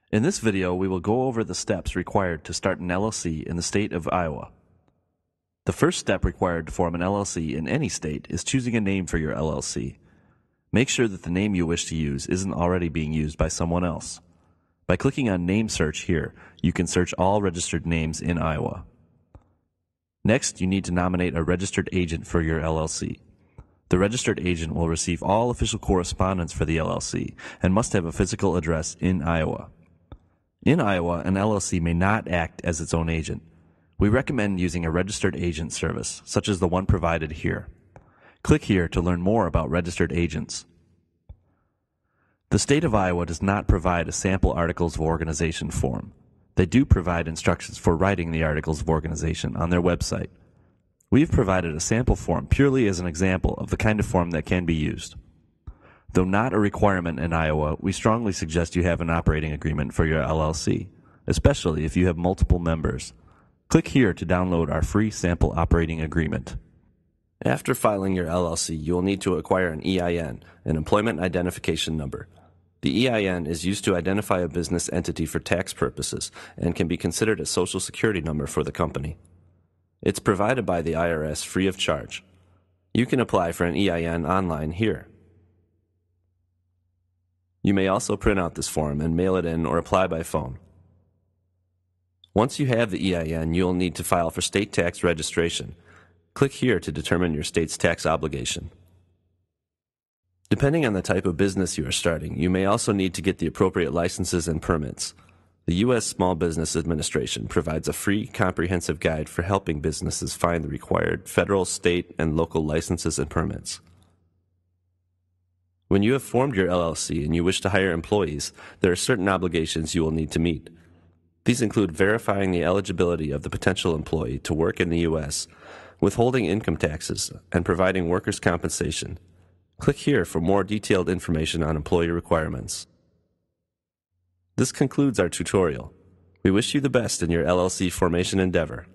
In this video, we will go over the steps required to start an LLC in the state of Iowa. The first step required to form an LLC in any state is choosing a name for your LLC. Make sure that the name you wish to use isn't already being used by someone else. By clicking on Name Search here, you can search all registered names in Iowa. Next, you need to nominate a registered agent for your LLC. The registered agent will receive all official correspondence for the LLC and must have a physical address in Iowa. In Iowa, an LLC may not act as its own agent. We recommend using a registered agent service, such as the one provided here. Click here to learn more about registered agents. The state of Iowa does not provide a sample Articles of Organization form. They do provide instructions for writing the Articles of Organization on their website. We've provided a sample form purely as an example of the kind of form that can be used. Though not a requirement in Iowa, we strongly suggest you have an operating agreement for your LLC, especially if you have multiple members. Click here to download our free sample operating agreement. After filing your LLC, you will need to acquire an EIN, an Employment Identification Number. The EIN is used to identify a business entity for tax purposes and can be considered a social security number for the company. It's provided by the IRS free of charge. You can apply for an EIN online here. You may also print out this form and mail it in or apply by phone. Once you have the EIN, you will need to file for state tax registration. Click here to determine your state's tax obligation. Depending on the type of business you are starting, you may also need to get the appropriate licenses and permits. The U.S. Small Business Administration provides a free, comprehensive guide for helping businesses find the required federal, state, and local licenses and permits. When you have formed your LLC and you wish to hire employees, there are certain obligations you will need to meet. These include verifying the eligibility of the potential employee to work in the U.S., withholding income taxes, and providing workers' compensation. Click here for more detailed information on employee requirements. This concludes our tutorial. We wish you the best in your LLC formation endeavor.